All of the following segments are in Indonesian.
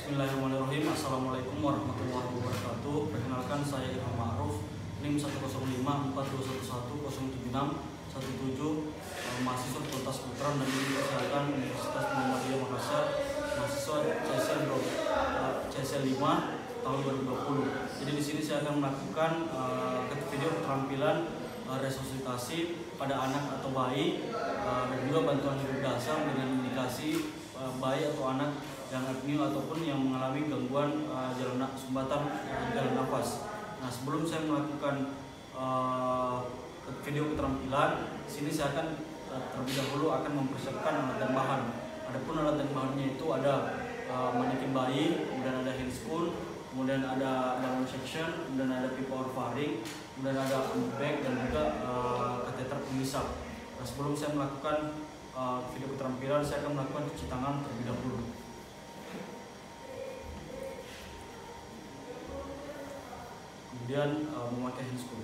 Bismillahirrahmanirrahim. Assalamualaikum warahmatullahi wabarakatuh. Perkenalkan, saya Ilham Ma'ruf, NIM 10540717617, mahasiswa Fakultas Kedokteran dan Ilmu Kesehatan Universitas Muhammadiyah Makassar, mahasiswa CSL 5 tahun 2020. Jadi di sini saya akan melakukan video keterampilan resusitasi pada anak atau bayi dan juga bantuan hidup dasar dengan indikasi bayi atau anak yang apnea ataupun yang mengalami gangguan sumbatan jalan nafas. Nah, sebelum saya melakukan video keterampilan, sini saya akan terlebih dahulu akan mempersiapkan alat dan bahan. Adapun alat dan bahannya itu ada manekin bayi, kemudian ada handspoon, kemudian ada lung section, kemudian ada pipa orofaring, kemudian ada bag dan juga kateter penghisap. Nah, sebelum saya melakukan video keterampilan, saya akan melakukan cuci tangan terlebih dahulu. Kemudian memakai handspoon.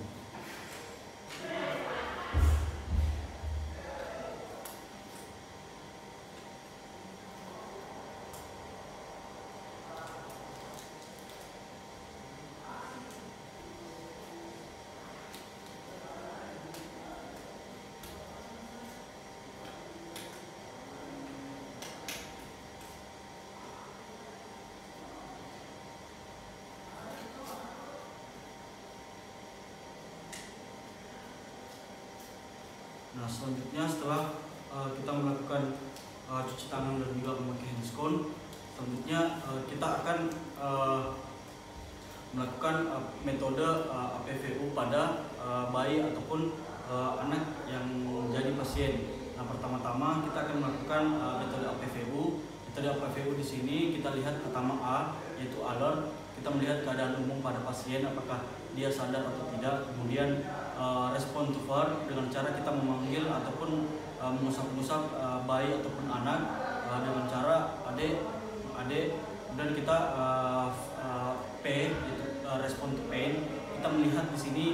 Nah, selanjutnya setelah kita melakukan cuci tangan dan juga memakai handscoon, selanjutnya kita akan melakukan metode APVU pada bayi ataupun anak yang menjadi pasien. Nah, pertama-tama kita akan melakukan metode APVU. Metode APVU di sini kita lihat pertama A, yaitu alert. Kita melihat keadaan umum pada pasien, apakah dia sadar atau tidak. Kemudian respon to VAR dengan cara kita memanggil ataupun mengusap-ngusap bayi ataupun anak dengan cara adek. Dan kita P, yaitu respon to pain. Kita melihat di sini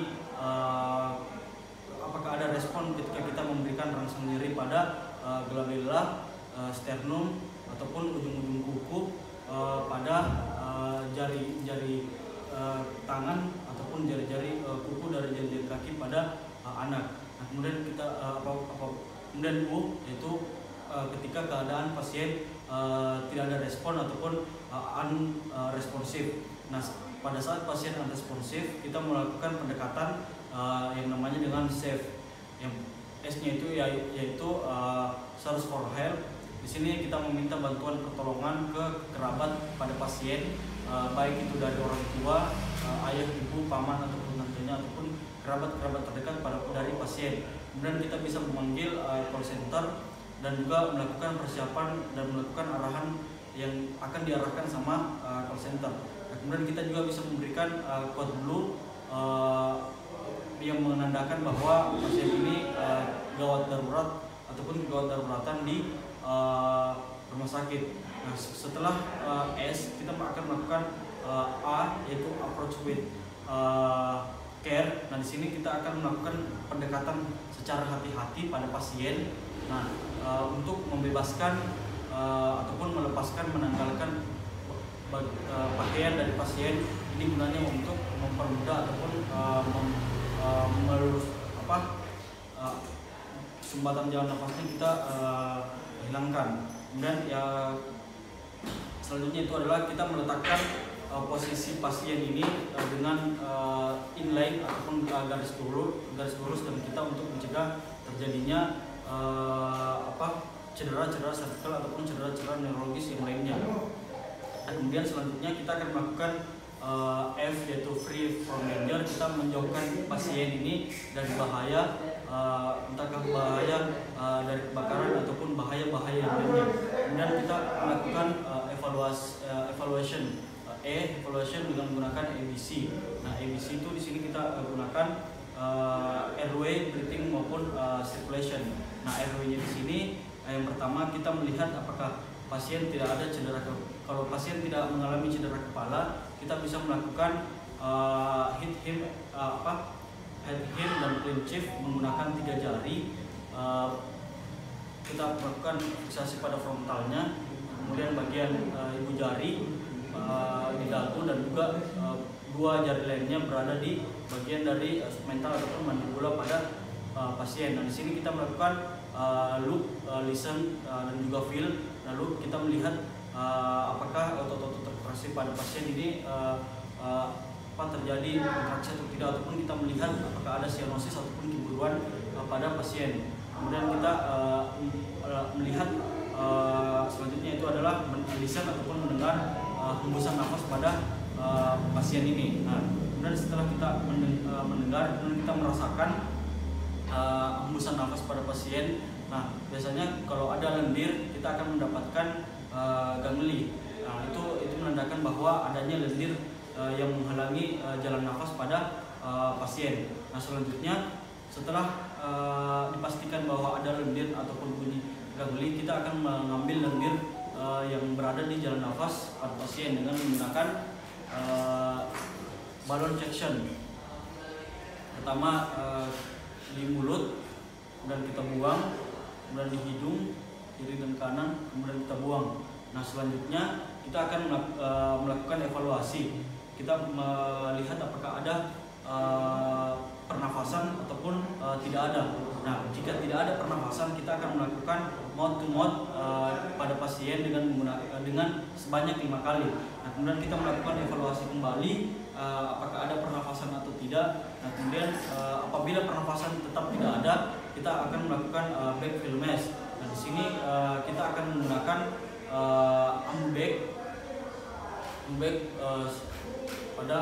apakah ada respon ketika kita memberikan rangsang nyeri pada gela-gela, sternum ataupun ujung-ujung kuku pada jari-jari tangan ataupun jari-jari kuku dari jari-jari kaki pada anak. Nah, kemudian kita kemudian U, yaitu ketika keadaan pasien tidak ada respon ataupun unresponsif. Nah, pada saat pasien unresponsif, kita melakukan pendekatan yang namanya dengan SAFE. Yang S-nya itu yaitu search for help. Di sini kita meminta bantuan pertolongan ke kerabat pada pasien, baik itu dari orang tua, ayah, ibu, paman ataupun tantenya ataupun kerabat-kerabat terdekat dari pasien. Kemudian kita bisa memanggil call center dan juga melakukan persiapan dan melakukan arahan yang akan diarahkan sama call center. Nah, kemudian kita juga bisa memberikan code blue yang menandakan bahwa pasien ini gawat darurat ataupun gawat daruratan di rumah sakit. Nah, setelah S, kita akan melakukan A, yaitu approach with care. Nah, di sini kita akan melakukan pendekatan secara hati-hati pada pasien. Nah, untuk membebaskan ataupun melepaskan, menanggalkan pakaian dari pasien. Ini gunanya untuk mempermudah ataupun melurus sumbatan jalan nafasnya kita hilangkan. Kemudian selanjutnya itu adalah kita meletakkan posisi pasien ini dengan inline ataupun garis lurus dan kita untuk mencegah terjadinya cedera-cedera servikal ataupun cedera-cedera neurologis yang lainnya. Dan kemudian selanjutnya kita akan melakukan F, yaitu free from danger. Kita menjauhkan pasien ini dari bahaya, entahkah bahaya dari kebakaran ataupun bahaya-bahaya yang lainnya. Kemudian kita melakukan evaluation evaluation dengan menggunakan ABC. Nah, ABC itu di sini kita gunakan airway, breathing maupun circulation. Nah, airway-nya di sini yang pertama kita melihat apakah pasien tidak ada cedera. Kalau pasien tidak mengalami cedera kepala, kita bisa melakukan head him dan clean shift menggunakan 3 jari. Kita melakukan fiksasi pada frontalnya, kemudian bagian ibu jari, di dagu, dan juga dua jari lainnya berada di bagian dari submental ataupun mandibula pada pasien. Nah, di sini kita melakukan look, listen, dan juga feel. Lalu kita melihat apakah otot-otot terkoreksi pada pasien ini terjadi kontraksi atau tidak, ataupun kita melihat apakah ada sianosis ataupun kemburuan pada pasien. Kemudian kita melihat selanjutnya itu adalah listen ataupun mendengar hembusan nafas pada pasien ini. Nah, kemudian setelah kita mendengar, kemudian kita merasakan hembusan nafas pada pasien. Nah, biasanya kalau ada lendir kita akan mendapatkan gangli. Nah, itu menandakan bahwa adanya lendir yang menghalangi jalan nafas pada pasien. Nah, selanjutnya setelah dipastikan bahwa ada lendir ataupun bunyi gangli, kita akan mengambil lendir yang berada di jalan nafas pada pasien dengan menggunakan balon suction. Pertama di mulut, kemudian kita buang, kemudian di hidung kiri dan kanan, kemudian kita buang. Nah, selanjutnya kita akan melakukan evaluasi. Kita melihat apakah ada pernafasan ataupun tidak ada. Nah, jika tidak ada pernafasan, kita akan melakukan mouth to mouth pada pasien dengan sebanyak 5 kali. Nah, kemudian kita melakukan evaluasi kembali apakah ada pernafasan atau tidak. Nah, kemudian apabila pernafasan tetap tidak ada, kita akan melakukan back filmes. Nah, di sini kita akan menggunakan ambubek pada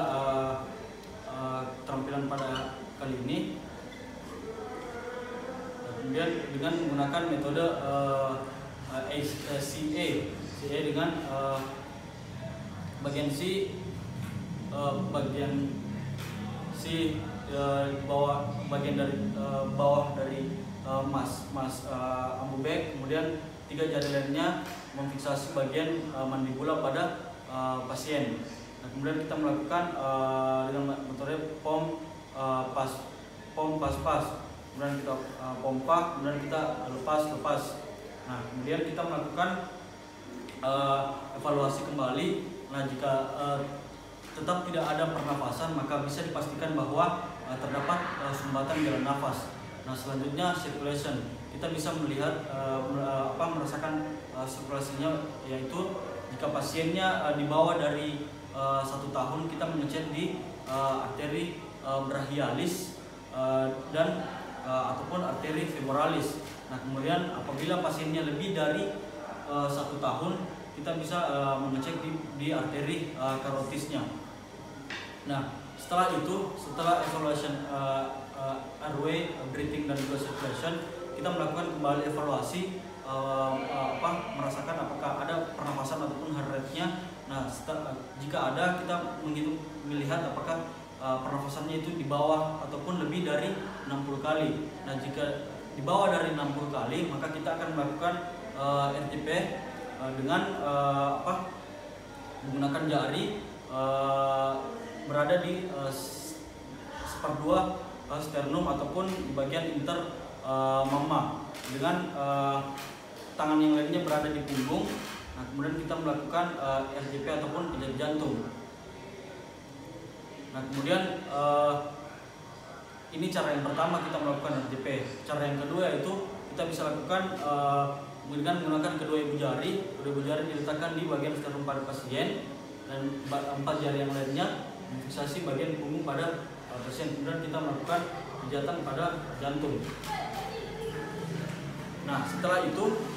keterampilan pada kali ini. Kemudian dengan menggunakan metode CA dengan bagian bagian dari bawah dari ambubek, kemudian 3 jari lainnya memfiksasi bagian mandibula pada pasien. Nah, kemudian kita melakukan dengan metode pom pas. Kemudian kita pompa, kemudian kita lepas. Nah, kemudian kita melakukan evaluasi kembali. Nah, jika tetap tidak ada pernafasan, maka bisa dipastikan bahwa terdapat sumbatan jalan nafas. Nah, selanjutnya circulation. Kita bisa melihat merasakan sirkulasinya, yaitu jika pasiennya di bawah dari 1 tahun, kita mengecek di arteri brachialis dan ataupun arteri femoralis. Nah, kemudian apabila pasiennya lebih dari 1 tahun, kita bisa mengecek di arteri karotisnya. Nah, setelah evaluation airway, breathing, dan juga circulation, kita melakukan kembali evaluasi merasakan apakah ada pernafasan ataupun heart rate-nya. Nah, jika ada, kita melihat apakah pernafasannya itu di bawah ataupun lebih dari 60 kali. Nah, jika di bawah dari 60 kali, maka kita akan melakukan RTP dengan menggunakan jari berada di seperdua sternum ataupun di bagian inter mama, dengan tangan yang lainnya berada di punggung. Nah, kemudian kita melakukan RJP ataupun pijat jantung. Nah, kemudian ini cara yang pertama kita melakukan RJP. Cara yang kedua yaitu kita bisa lakukan dengan menggunakan kedua ibu jari. Kedua ibu jari diletakkan di bagian sternum pada pasien, dan 4 jari yang lainnya memfiksasi bagian punggung pada pasien. Kemudian kita melakukan pijatan pada jantung. Nah, setelah itu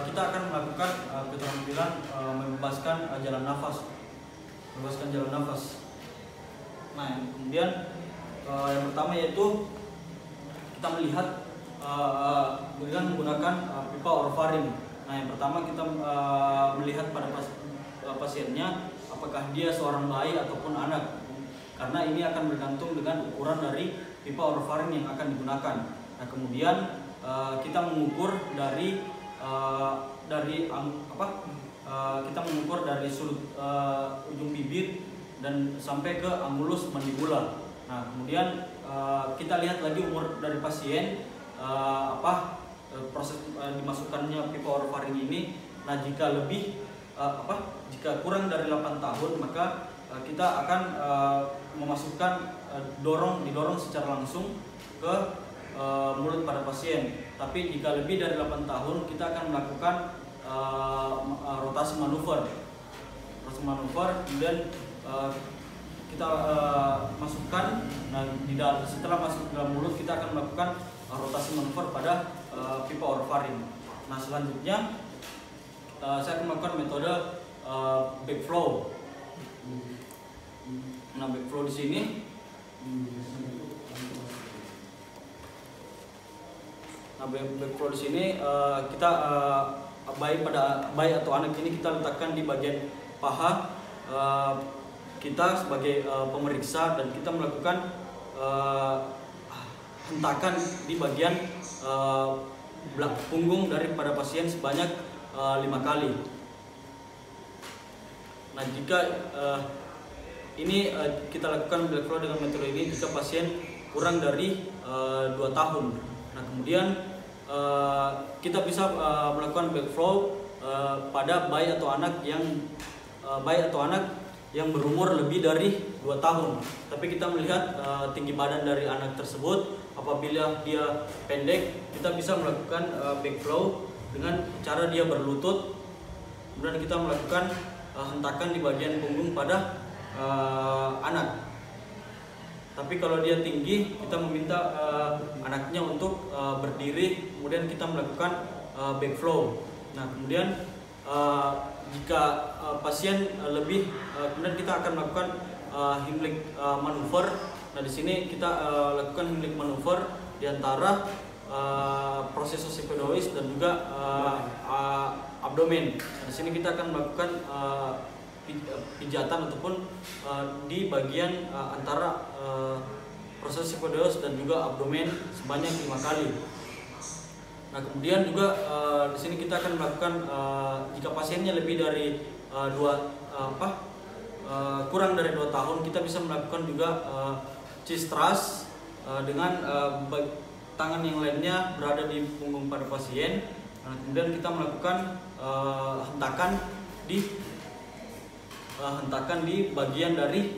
kita akan melakukan keterampilan membebaskan jalan nafas. Nah, kemudian yang pertama yaitu kita melihat dengan menggunakan pipa orofaring. Nah, yang pertama kita melihat pada pasiennya apakah dia seorang bayi ataupun anak, karena ini akan bergantung dengan ukuran dari pipa orofaring yang akan digunakan. Nah, kemudian kita mengukur kita mengukur dari sudut ujung bibir dan sampai ke angulus mandibula. Nah, kemudian kita lihat lagi umur dari pasien, proses dimasukkannya pipa orofaring ini. Nah, jika lebih jika kurang dari 8 tahun maka kita akan memasukkan didorong secara langsung ke mulut pada pasien. Tapi jika lebih dari 8 tahun kita akan melakukan rotasi manuver. Kemudian kita masukkan. Nah, setelah masuk ke dalam mulut kita akan melakukan rotasi manuver pada pipa orofaring. Nah, selanjutnya saya akan melakukan metode backflow. Nah, backflow di sini kita bayi atau anak ini kita letakkan di bagian paha kita sebagai pemeriksa, dan kita melakukan hentakan di bagian punggung daripada pasien sebanyak 5 kali. Nah, jika ini kita lakukan backflow dengan metode ini jika pasien kurang dari 2 tahun. Nah, kemudian kita bisa melakukan backflow pada bayi atau anak yang berumur lebih dari 2 tahun. Tapi kita melihat tinggi badan dari anak tersebut. Apabila dia pendek, kita bisa melakukan backflow dengan cara dia berlutut. Kemudian kita melakukan hentakan di bagian punggung pada anak. Tapi kalau dia tinggi, kita meminta anaknya untuk berdiri, kemudian kita melakukan backflow. Nah, kemudian jika pasien lebih, kemudian kita akan melakukan Heimlich manuver. Nah, di sini kita lakukan Heimlich manuver di antara proses osepodois dan juga abdomen. Nah, di sini kita akan melakukan pijatan ataupun di bagian antara proses osepodois dan juga abdomen sebanyak 5 kali. Nah, kemudian juga di sini kita akan melakukan jika pasiennya lebih dari kurang dari 2 tahun, kita bisa melakukan juga chest thrust dengan tangan yang lainnya berada di punggung pada pasien. Nah, kemudian kita melakukan hentakan di bagian dari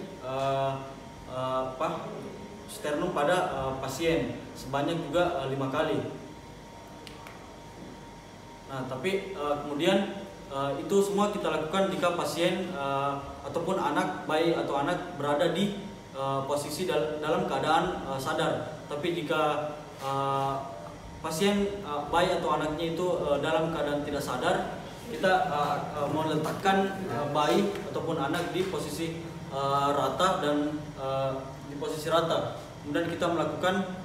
sternum pada pasien sebanyak juga 5 kali. Nah, tapi kemudian itu semua kita lakukan jika pasien ataupun bayi atau anak berada di posisi dalam keadaan sadar. Tapi jika pasien bayi atau anaknya itu dalam keadaan tidak sadar, kita meletakkan bayi ataupun anak di posisi rata dan di posisi rata. Kemudian kita melakukan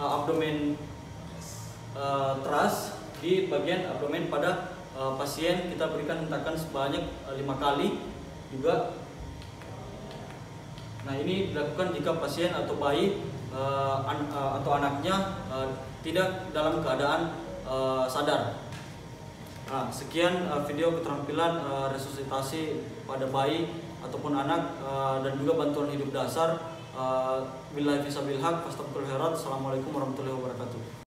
abdomen thrust di bagian abdomen pada pasien. Kita berikan hentakan sebanyak 5 kali juga. Nah, ini dilakukan jika pasien atau bayi atau anaknya tidak dalam keadaan sadar. Nah, sekian video keterampilan resusitasi pada bayi ataupun anak dan juga bantuan hidup dasar. Billahi fisabilillah, astagfirullahaladzim. Assalamualaikum warahmatullahi wabarakatuh.